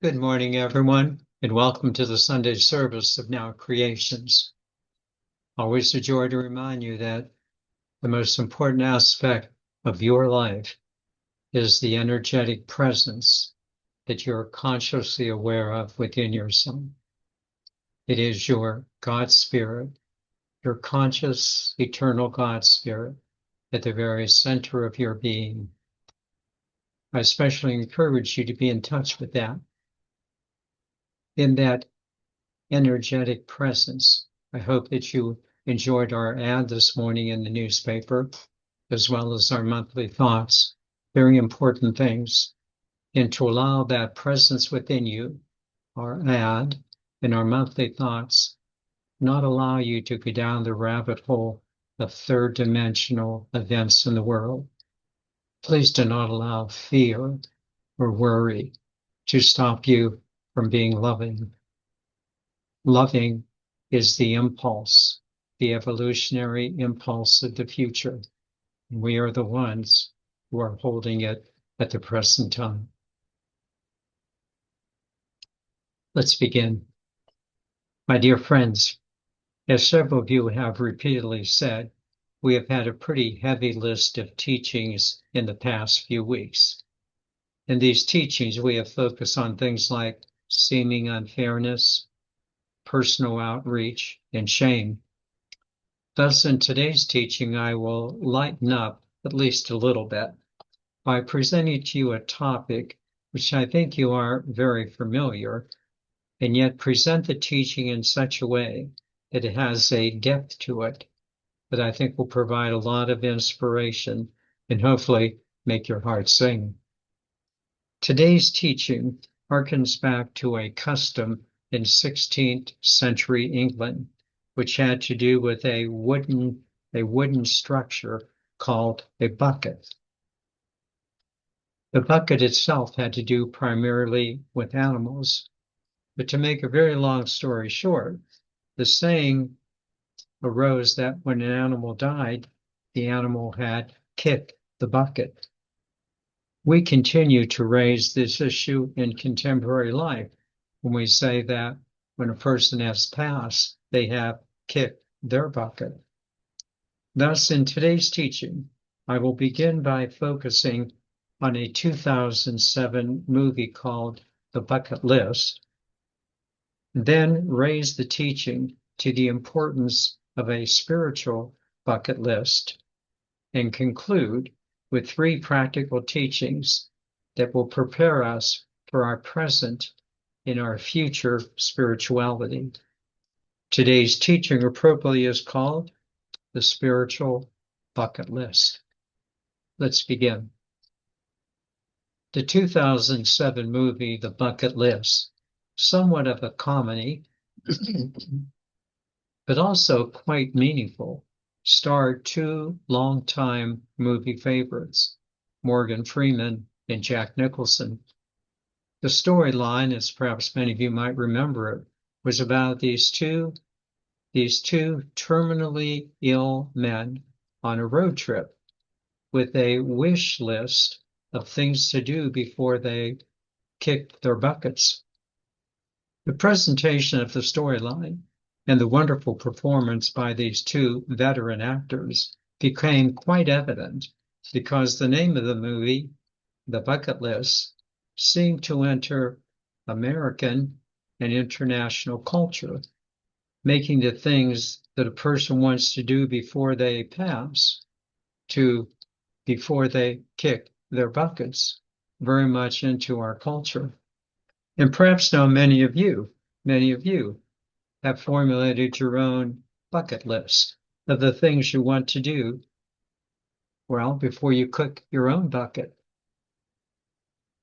Good morning, everyone, and welcome to the Sunday service of Now Creations. Always a joy to remind you that the most important aspect of your life is the energetic presence that you're consciously aware of within yourself. It is your God Spirit, your conscious, eternal God Spirit at the very center of your being. I especially encourage you to be in touch with that. In that energetic presence. I hope that you enjoyed our ad this morning in the newspaper, as well as our monthly thoughts. Very important things. And to allow that presence within you, our ad and our monthly thoughts, not allow you to go down the rabbit hole of third dimensional events in the world. Please do not allow fear or worry to stop you from being loving. Loving is the impulse, the evolutionary impulse of the future. We are the ones who are holding it at the present time. Let's begin. My dear friends, as several of you have repeatedly said, we have had a pretty heavy list of teachings in the past few weeks. In these teachings, we have focused on things like seeming unfairness, personal outreach, and shame. Thus, in today's teaching, I will lighten up at least a little bit by presenting to you a topic which I think you are very familiar, and yet present the teaching in such a way that it has a depth to it that I think will provide a lot of inspiration and hopefully make your heart sing. Today's teaching harkens back to a custom in 16th century England, which had to do with a wooden structure called a bucket. The bucket itself had to do primarily with animals. But to make a very long story short, the saying arose that when an animal died, the animal had kicked the bucket. We continue to raise this issue in contemporary life when we say that when a person has passed, they have kicked their bucket. Thus, in today's teaching, I will begin by focusing on a 2007 movie called The Bucket List, then raise the teaching to the importance of a spiritual bucket list, and conclude with three practical teachings that will prepare us for our present and our future spirituality. Today's teaching appropriately is called the spiritual bucket list. Let's begin. The 2007 movie, The Bucket List, somewhat of a comedy, but also quite meaningful, starred two longtime movie favorites, Morgan Freeman and Jack Nicholson. The storyline, as perhaps many of you might remember it, was about these two terminally ill men on a road trip with a wish list of things to do before they kicked their buckets. The presentation of the storyline and the wonderful performance by these two veteran actors became quite evident because the name of the movie, The Bucket List, seemed to enter American and international culture, making the things that a person wants to do before they pass to before they kick their buckets very much into our culture. And perhaps now many of you have formulated your own bucket list of the things you want to do, well, before you cook your own bucket.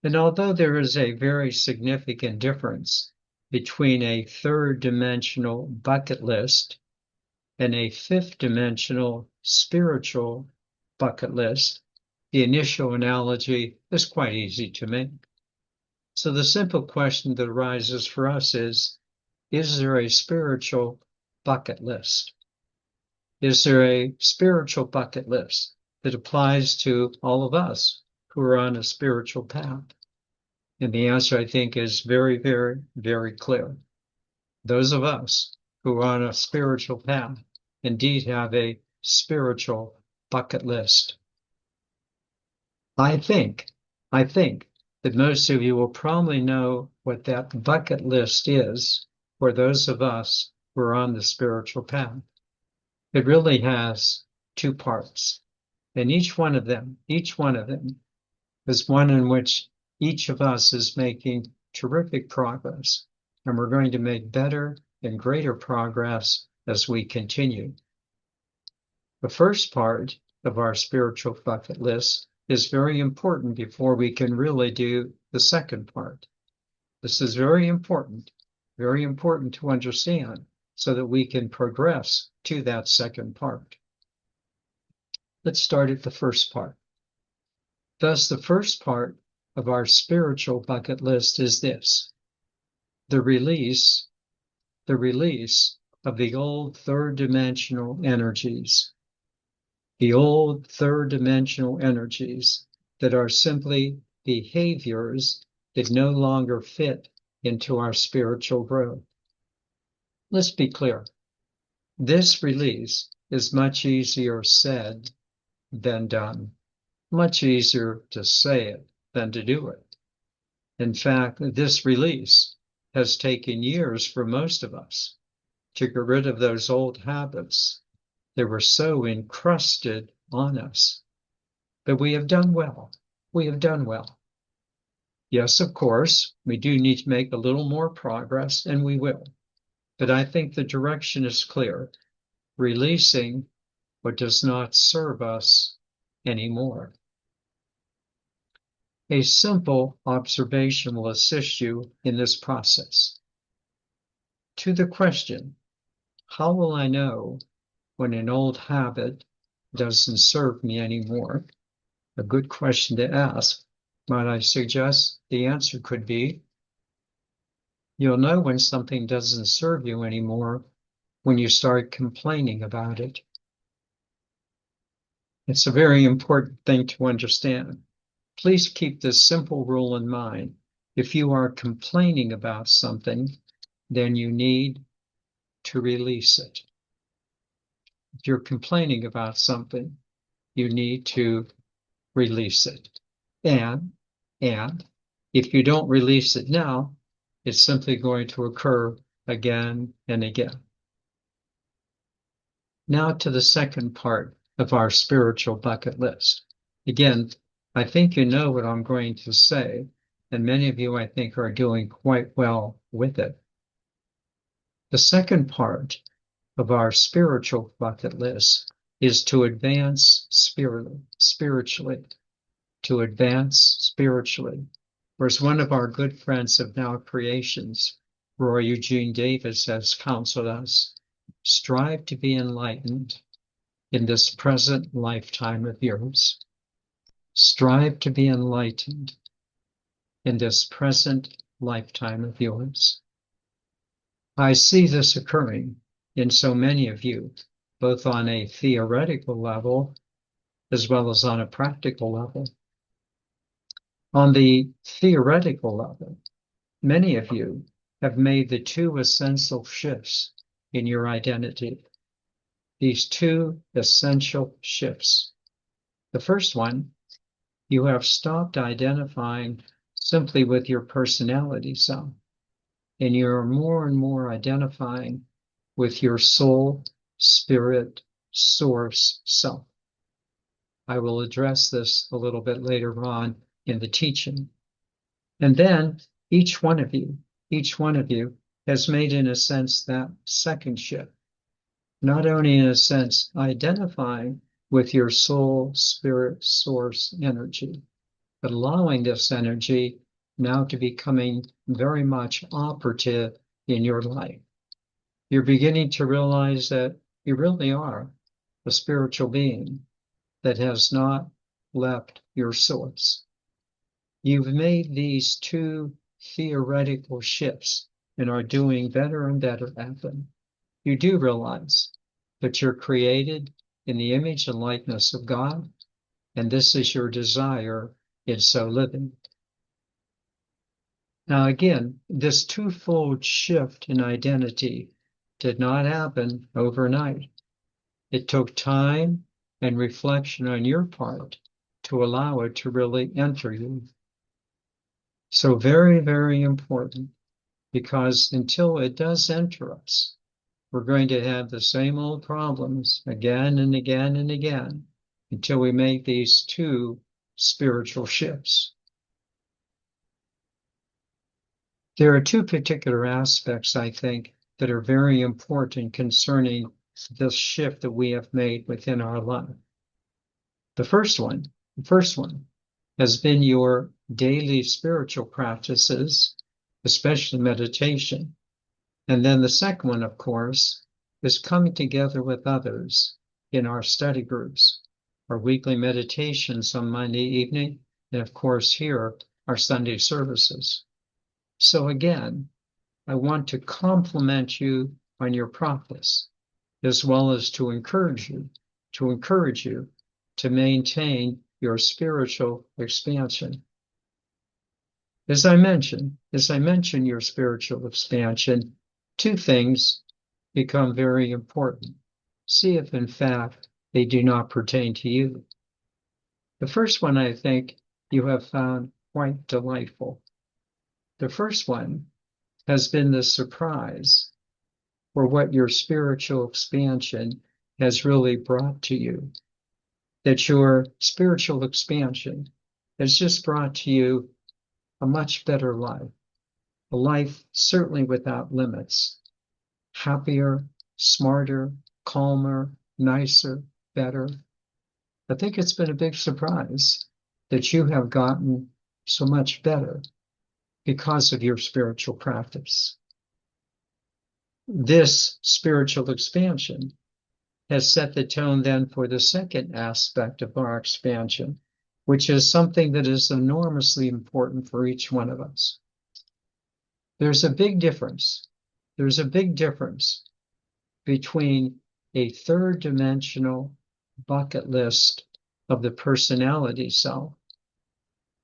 And although there is a very significant difference between a third dimensional bucket list and a fifth dimensional spiritual bucket list, the initial analogy is quite easy to make. So the simple question that arises for us is there a spiritual bucket list? Is there a spiritual bucket list that applies to all of us who are on a spiritual path? And the answer, I think, is very, very, very clear. Those of us who are on a spiritual path indeed have a spiritual bucket list. I think, I think that most of you will probably know what that bucket list is for those of us who are on the spiritual path. It really has two parts, and each one of them is one in which each of us is making terrific progress, and we're going to make better and greater progress as we continue. The first part of our spiritual bucket list is very important before we can really do the second part. This is very important to understand so that we can progress to that second part. Let's start at the first part. Thus, the first part of our spiritual bucket list is this: the release of the old third-dimensional energies. The old third-dimensional energies that are simply behaviors that no longer fit into our spiritual growth. Let's be clear. This release is much easier said than done. Much easier to say it than to do it. In fact, this release has taken years for most of us to get rid of those old habits that were so encrusted on us. But we have done well. We have done well. Yes, of course, we do need to make a little more progress, and we will. But I think the direction is clear: releasing what does not serve us anymore. A simple observation will assist you in this process. To the question, how will I know when an old habit doesn't serve me anymore? A good question to ask. Might I suggest the answer could be, you'll know when something doesn't serve you anymore when you start complaining about it. It's a very important thing to understand. Please keep this simple rule in mind. If you are complaining about something, then you need to release it. If you're complaining about something, you need to release it. And if you don't release it now, it's simply going to occur again and again. Now to the second part of our spiritual bucket list. Again, I think you know what I'm going to say, and many of you, I think, are doing quite well with it. The second part of our spiritual bucket list is to advance spiritually, to advance spiritually. Or as one of our good friends of Now Creations, Roy Eugene Davis, has counseled us, strive to be enlightened in this present lifetime of yours. Strive to be enlightened in this present lifetime of yours. I see this occurring in so many of you, both on a theoretical level as well as on a practical level. On the theoretical level, many of you have made the two essential shifts in your identity. These two essential shifts. The first one, you have stopped identifying simply with your personality self, and you're more and more identifying with your soul, spirit, source self. I will address this a little bit later on in the teaching. And then each one of you has made, in a sense, that second shift. Not only, in a sense, identifying with your soul, spirit, source energy, but allowing this energy now to becoming very much operative in your life. You're beginning to realize that you really are a spiritual being that has not left your source. You've made these two theoretical shifts and are doing better and better at them. You do realize that you're created in the image and likeness of God, and this is your desire in so living. Now, again, this twofold shift in identity did not happen overnight. It took time and reflection on your part to allow it to really enter you. So very, very important, because until it does enter us, we're going to have the same old problems again and again and again until we make these two spiritual shifts. There are two particular aspects, I think, that are very important concerning this shift that we have made within our life. The first one has been your daily spiritual practices, especially meditation. And then the second one, of course, is coming together with others in our study groups, our weekly meditations on Monday evening, and of course here, our Sunday services. So again, I want to compliment you on your practice, as well as to encourage you to maintain your spiritual expansion. As I mentioned your spiritual expansion, two things become very important. See if in fact they do not pertain to you. The first one I think you have found quite delightful. The first one has been the surprise for what your spiritual expansion has really brought to you. That your spiritual expansion has just brought to you a much better life, a life certainly without limits, happier, smarter, calmer, nicer, better. I think it's been a big surprise that you have gotten so much better because of your spiritual practice. This spiritual expansion has set the tone then for the second aspect of our expansion, which is something that is enormously important for each one of us. There's a big difference. There's a big difference between a third dimensional bucket list of the personality self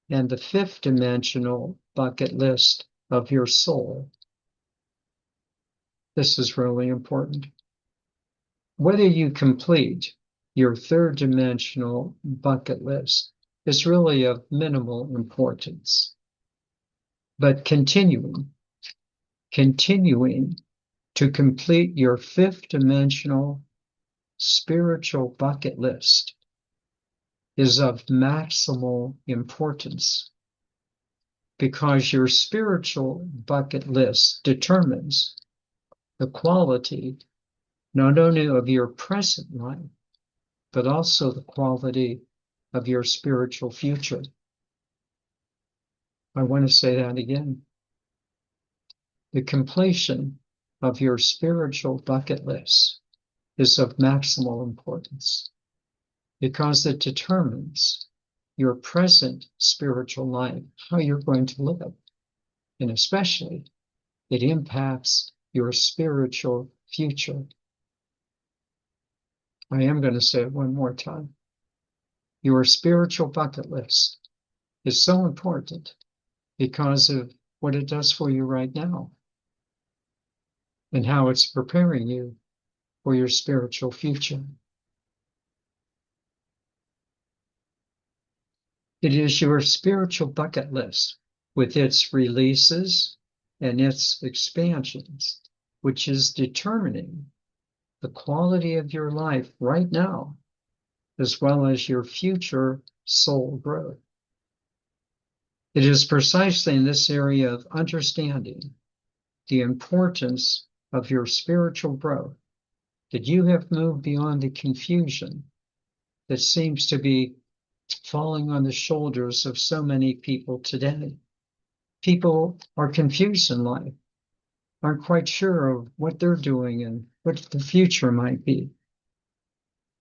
and the fifth dimensional bucket list of your soul. This is really important. Whether you complete your third dimensional bucket list is really of minimal importance. But continuing to complete your fifth dimensional spiritual bucket list is of maximal importance, because your spiritual bucket list determines the quality not only of your present life, but also the quality of your spiritual future. I want to say that again. The completion of your spiritual bucket list is of maximal importance, because it determines your present spiritual life, how you're going to live. And especially, it impacts your spiritual future. I am going to say it one more time. Your spiritual bucket list is so important because of what it does for you right now and how it's preparing you for your spiritual future. It is your spiritual bucket list with its releases and its expansions, which is determining the quality of your life right now, as well as your future soul growth. It is precisely in this area of understanding the importance of your spiritual growth that you have moved beyond the confusion that seems to be falling on the shoulders of so many people today. People are confused in life, aren't quite sure of what they're doing and what the future might be.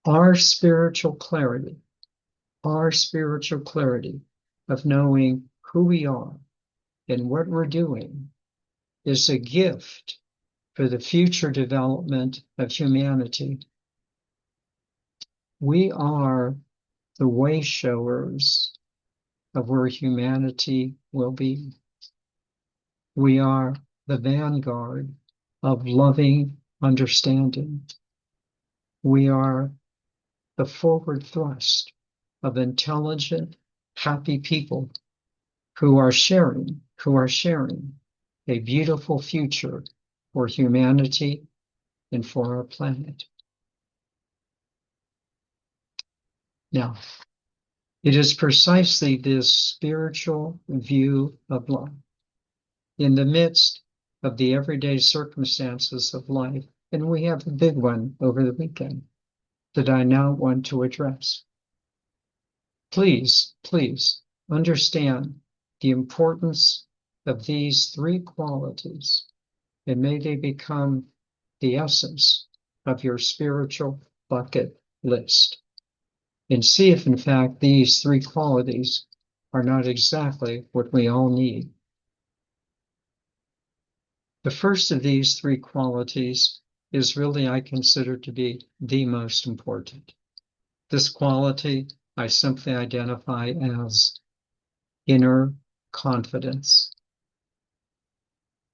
Our spiritual clarity of knowing who we are and what we're doing is a gift for the future development of humanity. We are the way showers of where humanity will be. We are the vanguard of loving understanding. We are the forward thrust of intelligent, happy people who are sharing a beautiful future for humanity and for our planet. Now, it is precisely this spiritual view of life, in the midst of the everyday circumstances of life, and we have a big one over the weekend, that I now want to address. Please understand the importance of these three qualities, and may they become the essence of your spiritual bucket list. And see if, in fact, these three qualities are not exactly what we all need. The first of these three qualities is really, I consider to be the most important. This quality I simply identify as inner confidence.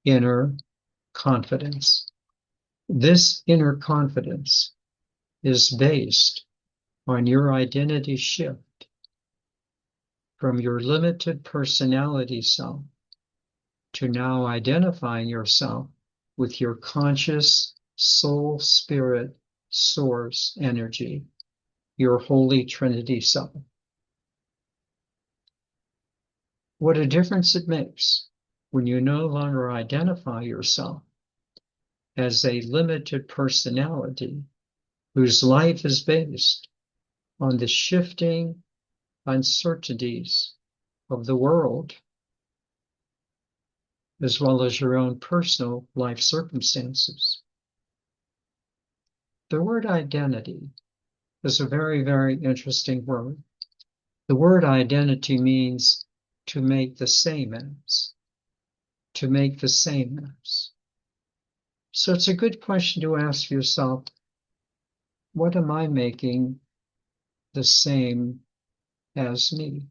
Inner confidence. This inner confidence is based on your identity shift from your limited personality self to now identifying yourself with your conscious soul, spirit, source energy, your Holy Trinity self. What a difference it makes when you no longer identify yourself as a limited personality whose life is based on the shifting uncertainties of the world, as well as your own personal life circumstances. The word identity is a very, very interesting word. The word identity means to make the same as. To make the same as. So it's a good question to ask yourself, what am I making the same as me?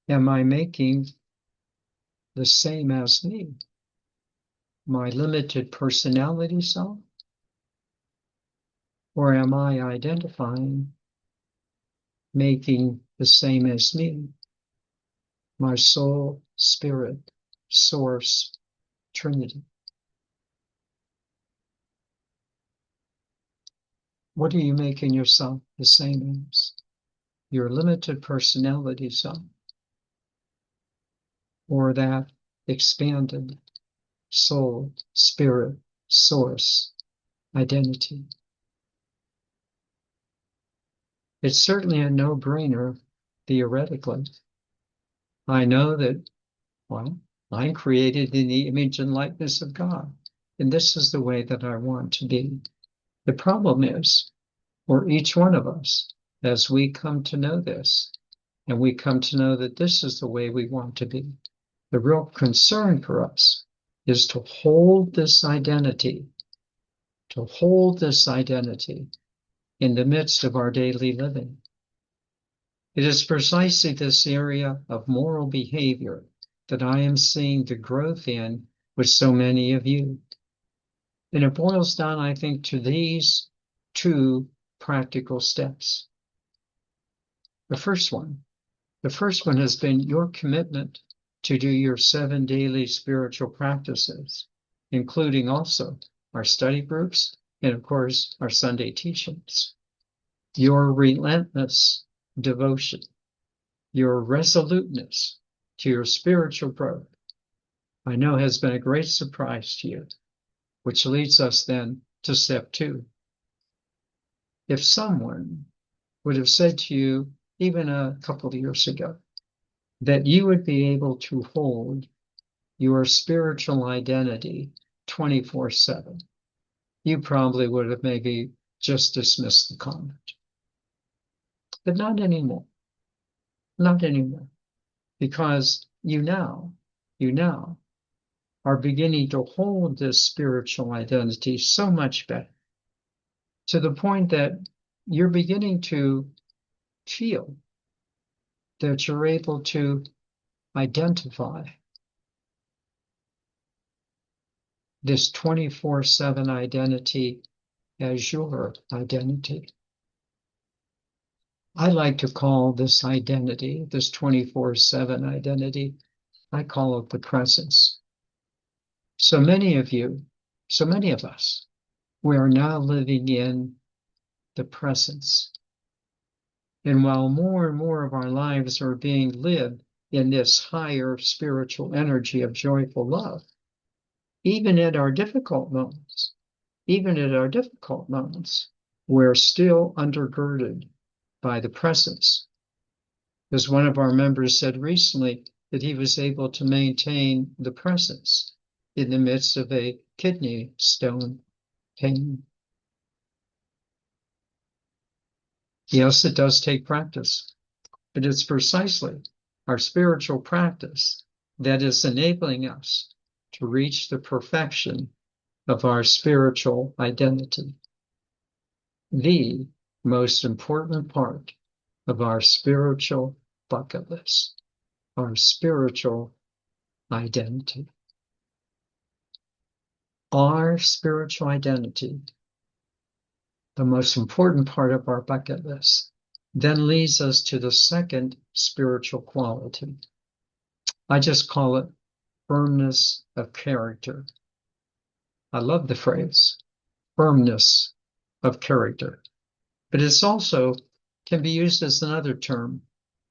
Am I making the same as me? My limited personality self? Or am I identifying, making the same as me? My soul, spirit, source, Trinity. What are you making yourself the same as? Your limited personality self, or that expanded soul, spirit, source, identity? It's certainly a no-brainer theoretically. I know that, well, I'm created in the image and likeness of God, and this is the way that I want to be. The problem is, for each one of us, as we come to know this, and we come to know that this is the way we want to be, the real concern for us is to hold this identity, in the midst of our daily living. It is precisely this area of moral behavior that I am seeing the growth in with so many of you. And it boils down, I think, to these two practical steps. The first one has been your commitment to do your 7 daily spiritual practices, including also our study groups and, of course, our Sunday teachings. Your relentless devotion, your resoluteness to your spiritual growth, I know has been a great surprise to you, which leads us then to step 2. If someone would have said to you, even a couple of years ago, that you would be able to hold your spiritual identity 24/7, you probably would have maybe just dismissed the comment. But not anymore. Not anymore. Because you now are beginning to hold this spiritual identity so much better, to the point that you're beginning to feel that you're able to identify this 24/7 identity as your identity. I like to call this identity, this 24/7 identity, I call it the presence. So many of you, so many of us, we are now living in the presence. And while more and more of our lives are being lived in this higher spiritual energy of joyful love, even at our difficult moments, we're still undergirded by the presence. As one of our members said recently, that he was able to maintain the presence in the midst of a kidney stone pain. Yes, it does take practice, but it's precisely our spiritual practice that is enabling us to reach the perfection of our spiritual identity. The most important part of our spiritual bucket list, our spiritual identity. Our spiritual identity, the most important part of our bucket list, then leads us to the second spiritual quality. I just call it firmness of character. I love the phrase, firmness of character, but it's also can be used as another term.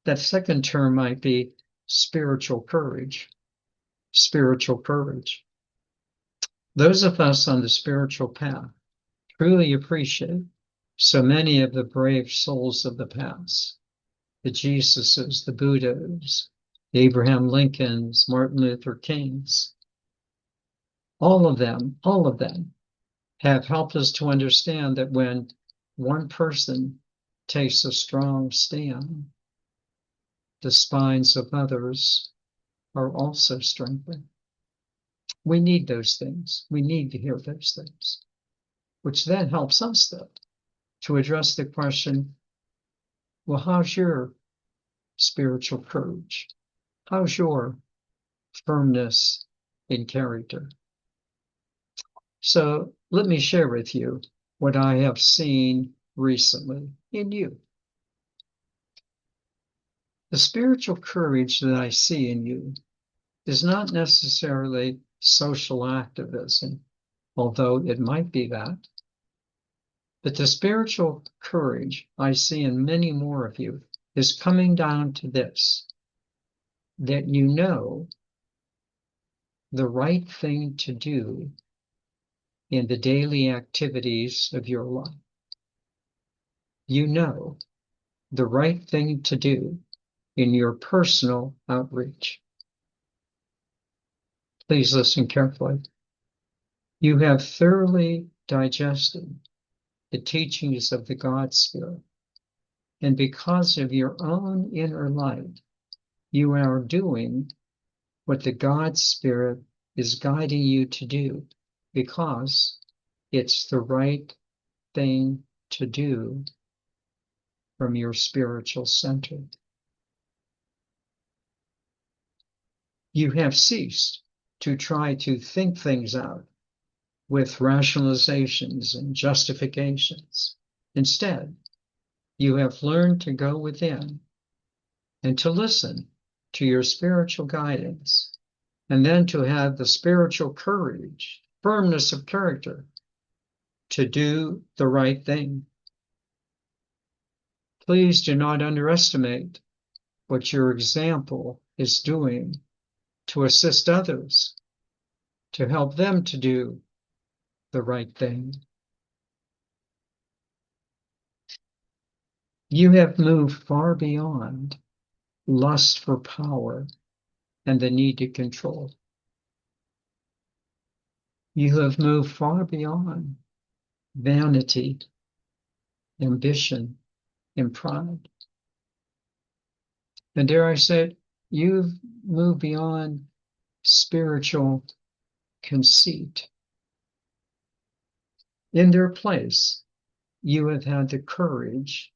That second term might be spiritual courage. Spiritual courage. Those of us on the spiritual path truly appreciate so many of the brave souls of the past, the Jesuses, the Buddhas, the Abraham Lincolns, Martin Luther Kings. All of them have helped us to understand that when one person takes a strong stand, the spines of others are also strengthened. We need those things. We need to hear those things, which then helps us, though, to address the question, well, how's your spiritual courage? How's your firmness in character? So let me share with you what I have seen recently in you. The spiritual courage that I see in you is not necessarily social activism, although it might be that. But the spiritual courage I see in many more of you is coming down to this, that you know the right thing to do in the daily activities of your life. You know the right thing to do in your personal outreach. Please listen carefully. You have thoroughly digested the teachings of the God Spirit, and because of your own inner light, you are doing what the God Spirit is guiding you to do, because it's the right thing to do from your spiritual center. You have ceased to try to think things out with rationalizations and justifications. Instead, you have learned to go within and to listen to your spiritual guidance, and then to have the spiritual courage, firmness of character, to do the right thing. Please do not underestimate what your example is doing to assist others, to help them to do the right thing. You have moved far beyond lust for power and the need to control. You have moved far beyond vanity, ambition, and pride. And dare I say, you've moved beyond spiritual conceit. In their place, you have had the courage,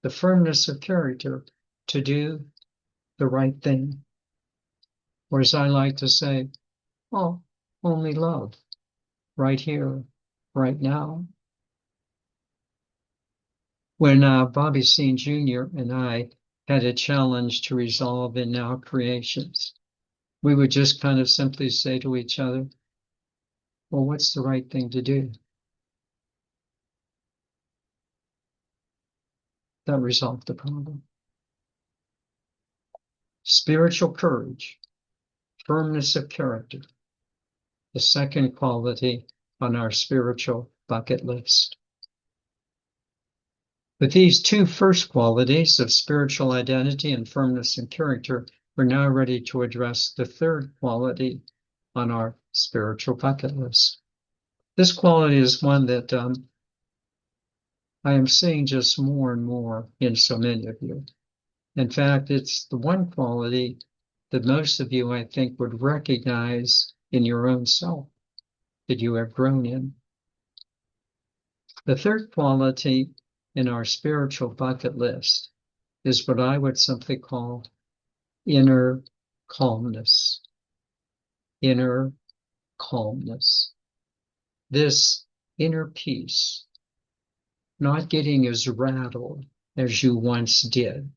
the firmness of character to do the right thing. Or as I like to say, well, only love, right here, right now. When Bobby Sean Jr. and I had a challenge to resolve in Now Creations, we would just kind of simply say to each other, well, what's the right thing to do? That resolved the problem. Spiritual courage, firmness of character, the second quality on our spiritual bucket list. With these two first qualities of spiritual identity and firmness and character, we're now ready to address the third quality on our spiritual bucket list. This quality is one that I am seeing just more and more in so many of you. In fact, it's the one quality that most of you, I think, would recognize in your own self that you have grown in. The third quality in our spiritual bucket list is what I would simply call inner calmness. Inner calmness. This inner peace, not getting as rattled as you once did,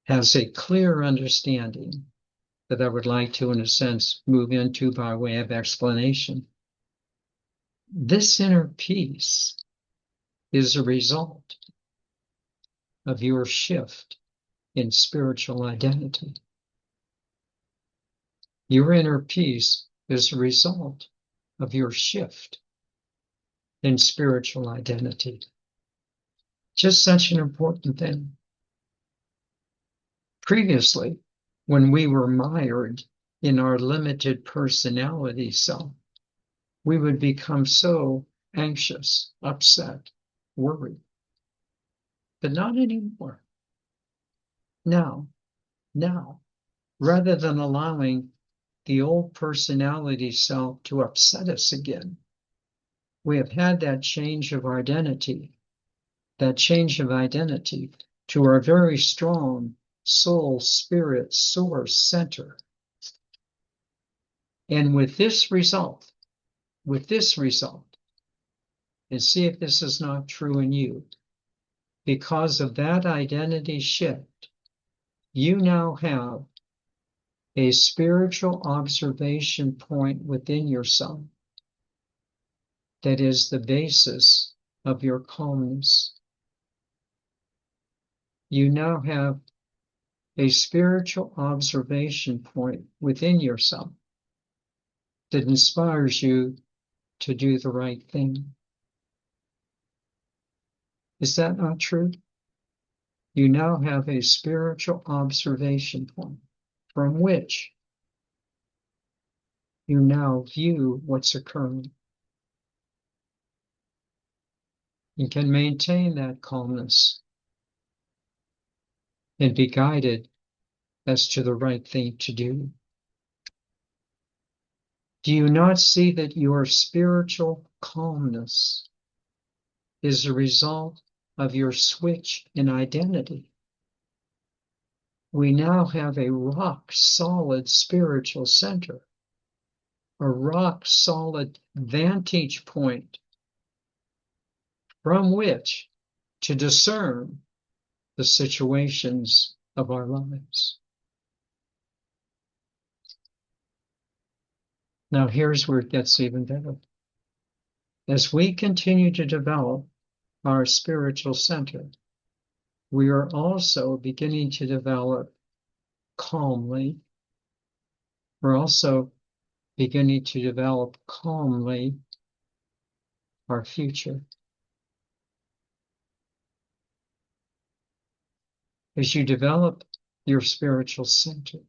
has a clear understanding that I would like to, in a sense, move into by way of explanation. This inner peace is a result of your shift in spiritual identity. Your inner peace is a result of your shift in spiritual identity. Just such an important thing. Previously, when we were mired in our limited personality self, we would become so anxious, upset, worried. But not anymore. Now, rather than allowing the old personality self to upset us again, we have had that change of identity to our very strong soul, spirit, source center. And with this result, and see if this is not true in you, because of that identity shift, you now have a spiritual observation point within yourself that is the basis of your calmness. You now have a spiritual observation point within yourself that inspires you to do the right thing. Is that not true? You now have a spiritual observation point from which you now view what's occurring. You can maintain that calmness and be guided as to the right thing to do. Do you not see that your spiritual calmness is a result of your switch in identity? We now have a rock-solid spiritual center, a rock-solid vantage point from which to discern the situations of our lives. Now here's where it gets even better. As we continue to develop our spiritual center, we are also beginning to develop calmly. We're also beginning to develop calmly our future. As you develop your spiritual center,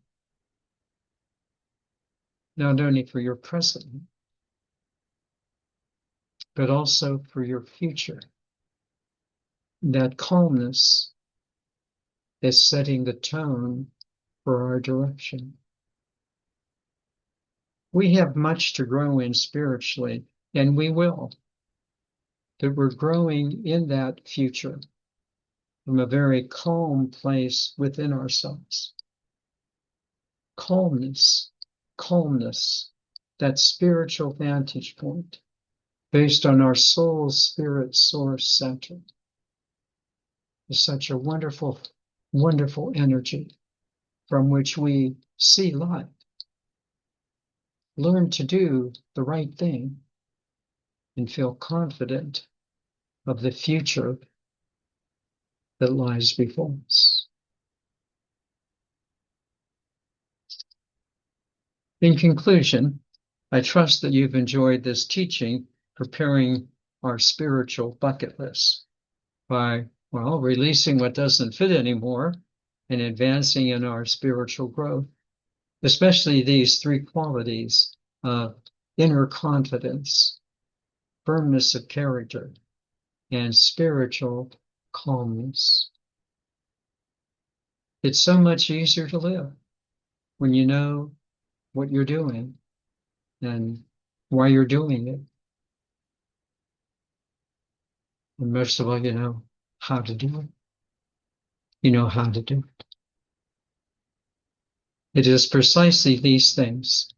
not only for your present, but also for your future, that calmness is setting the tone for our direction. We have much to grow in spiritually, and we will. That we're growing in that future from a very calm place within ourselves. calmness, calmness, that spiritual vantage point based on our soul, spirit, source center is such a wonderful, wonderful energy from which we see life, learn to do the right thing, and feel confident of the future that lies before us. In conclusion, I trust that you've enjoyed this teaching, preparing our spiritual bucket list by, well, releasing what doesn't fit anymore and advancing in our spiritual growth, especially these three qualities of inner confidence, firmness of character, and spiritual calmness. It's so much easier to live when you know what you're doing and why you're doing it. And most of all, you know how to do it. You know how to do it. It is precisely these things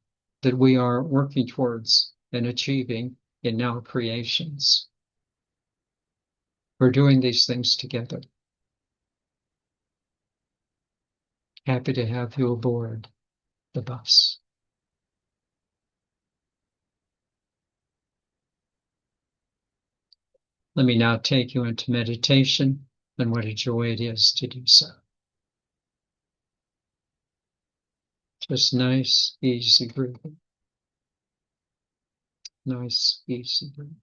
that we are working towards and achieving in now creations. We're doing these things together. Happy to have you aboard the bus. Let me now take you into meditation, and what a joy it is to do so. Just nice, easy breathing. Nice, easy breathing.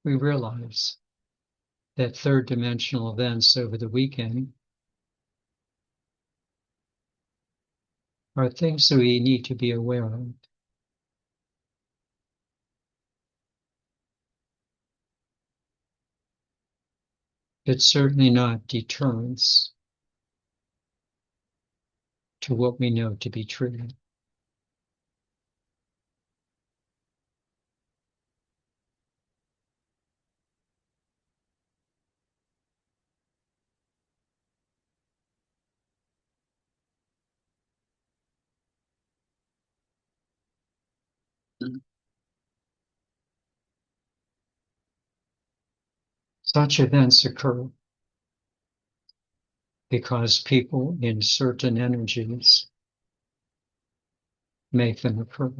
We realize that third dimensional events over the weekend are things that we need to be aware of. It's certainly not deterrence to what we know to be true. Such events occur because people in certain energies make them occur.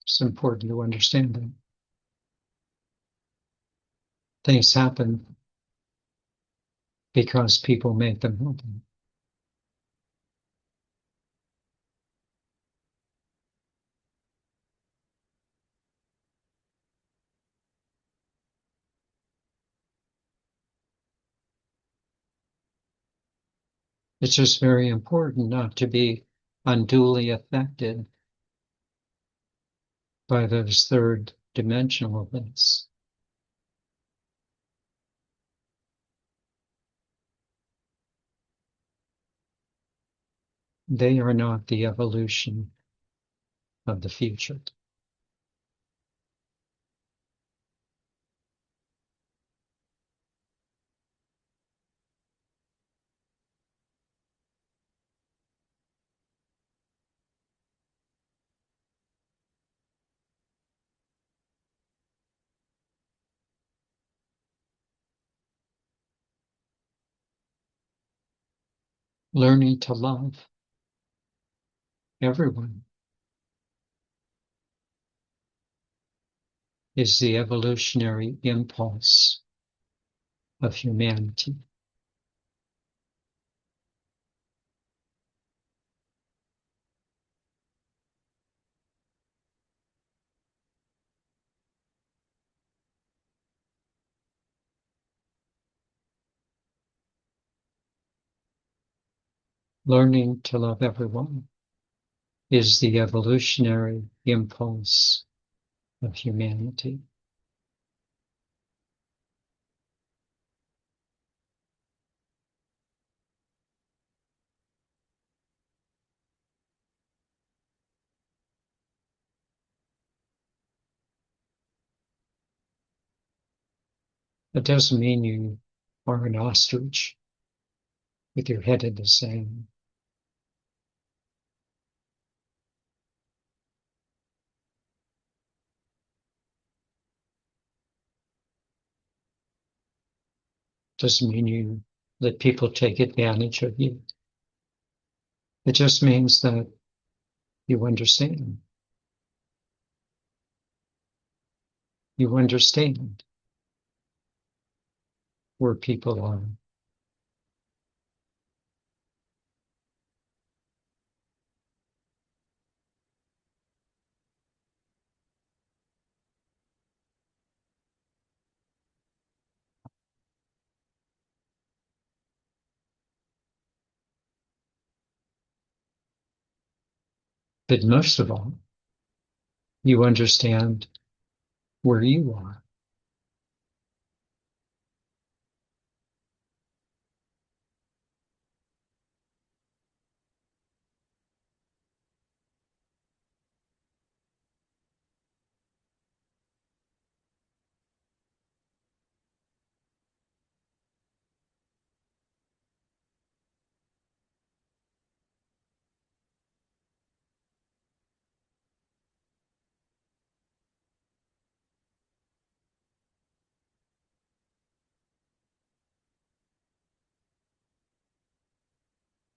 It's important to understand that things happen because people make them happen. It's just very important not to be unduly affected by those third dimensional events. They are not the evolution of the future. Learning to love everyone is the evolutionary impulse of humanity. Learning to love everyone is the evolutionary impulse of humanity. It doesn't mean you are an ostrich with your head in the sand. It doesn't mean you let people take advantage of you. It just means that you understand. You understand where people are. But most of all, you understand where you are.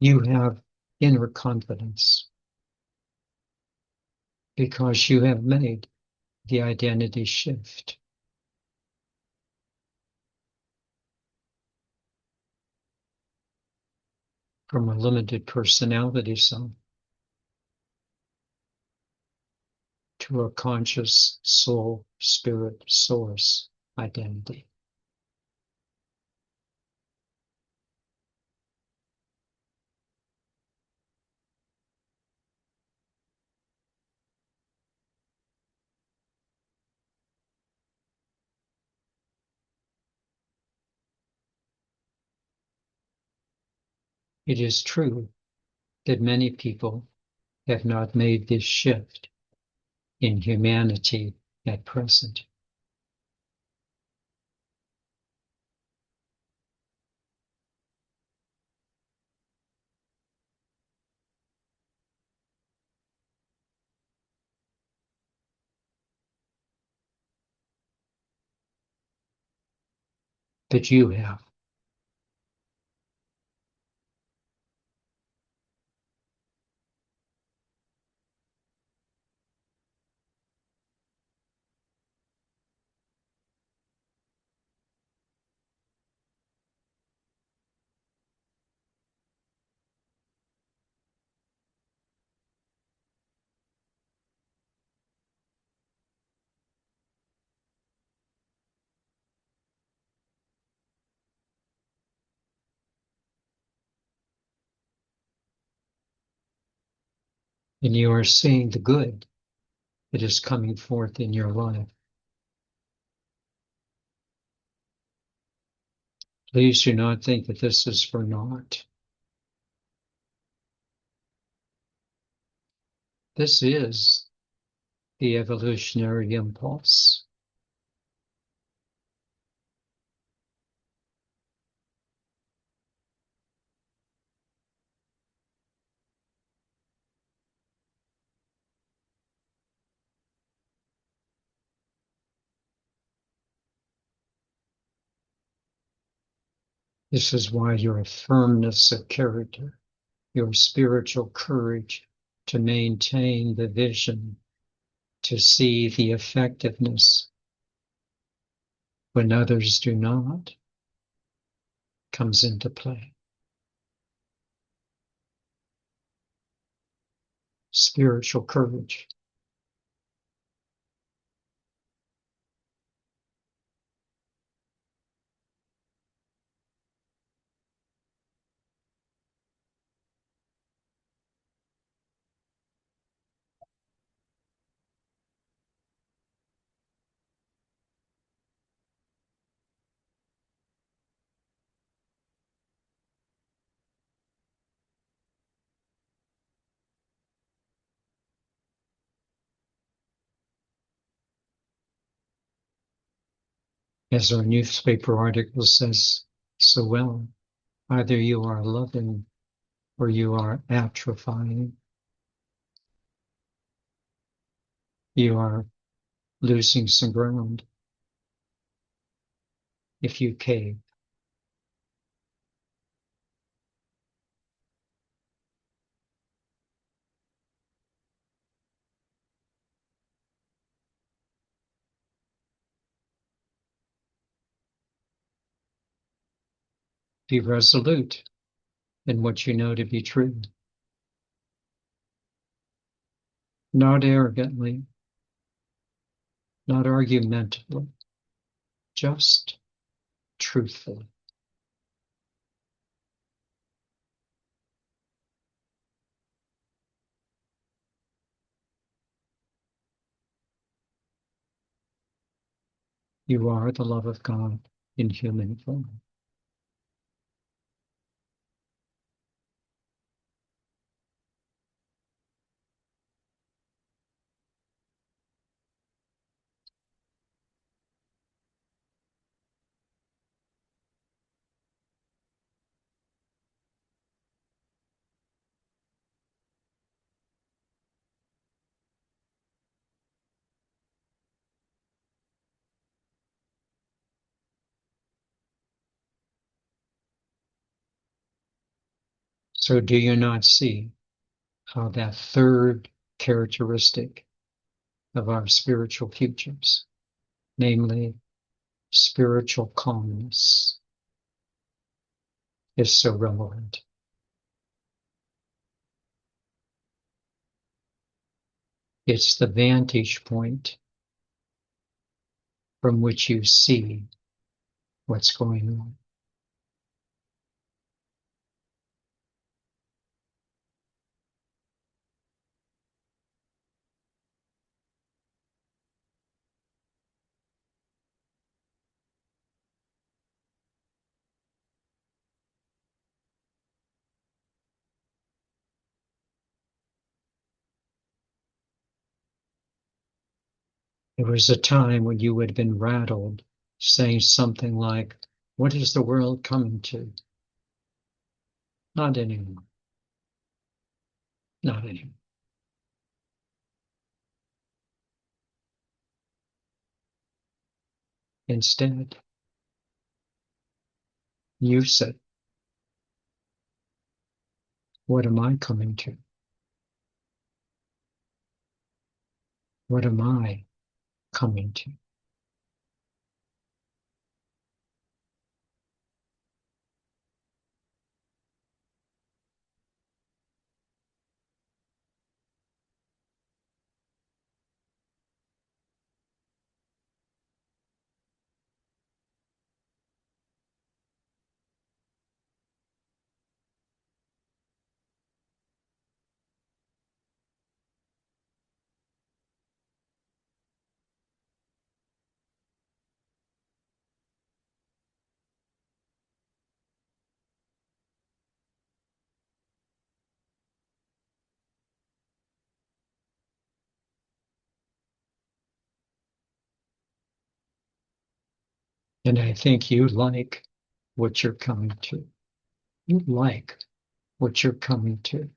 You have inner confidence because you have made the identity shift from a limited personality self to a conscious soul, spirit, source identity. It is true that many people have not made this shift in humanity at present. But you have. And you are seeing the good that is coming forth in your life. Please do not think that this is for naught. This is the evolutionary impulse. This is why your firmness of character, your spiritual courage to maintain the vision, to see the effectiveness when others do not, comes into play. Spiritual courage. As our newspaper article says so well, either you are loving or you are atrophying. You are losing some ground if you cave. Be resolute in what you know to be true, not arrogantly, not argumentatively, just truthfully. You are the love of God in human form. So do you not see how that third characteristic of our spiritual futures, namely spiritual calmness, is so relevant? It's the vantage point from which you see what's going on. There was a time when you would have been rattled, saying something like, "What is the world coming to?" Not anymore. Not anymore. Instead, you said, "What am I coming to? What am I coming to?" And I think you like what you're coming to. You like what you're coming to.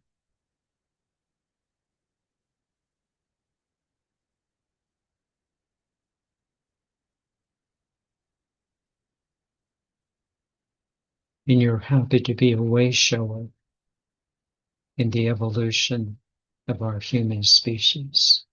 And you're happy to be a way shower in the evolution of our human species.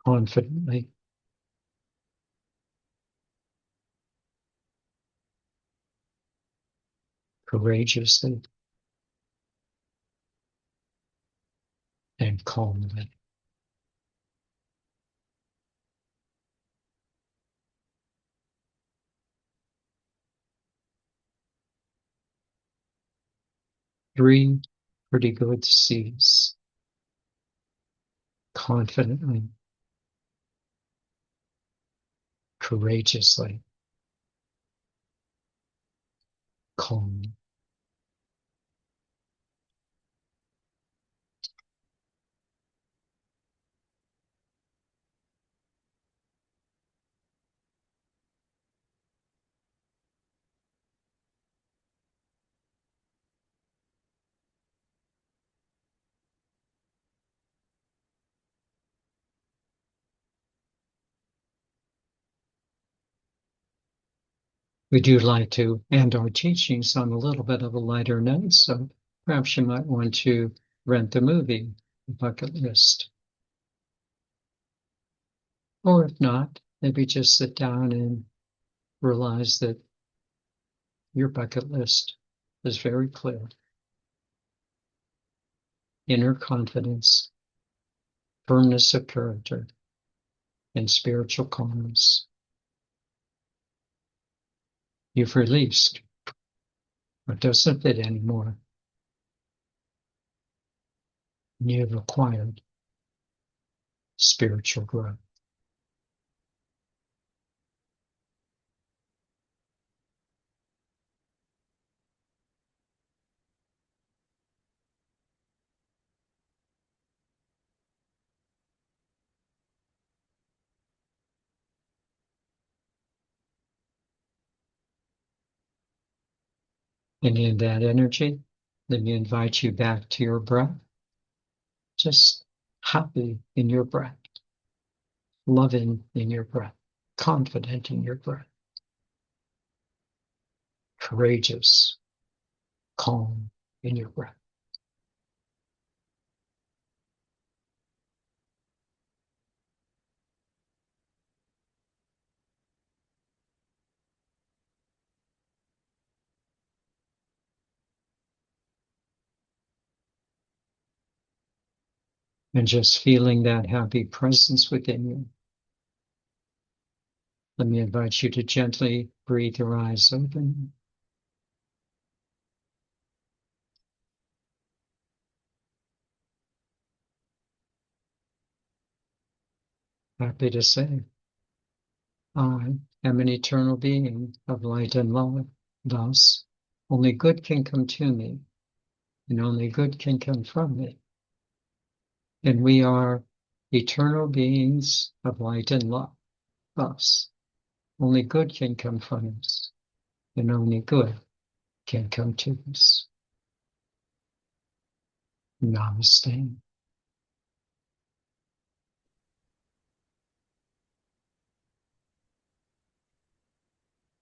Confidently, courageously, and calmly. Three pretty good sees, confidently, courageously, calm. We do like to end our teachings on a little bit of a lighter note, so perhaps you might want to rent the movie, Bucket List. Or if not, maybe just sit down and realize that your bucket list is very clear. Inner confidence, firmness of character, and spiritual calmness. You've released what doesn't fit anymore. And you've acquired spiritual growth. And in that energy, let me invite you back to your breath. Just happy in your breath, loving in your breath, confident in your breath, courageous, calm in your breath. And just feeling that happy presence within you. Let me invite you to gently breathe your eyes open. Happy to say, I am an eternal being of light and love. Thus, only good can come to me, and only good can come from me. And we are eternal beings of light and love. Thus, only good can come from us, and only good can come to us. Namaste.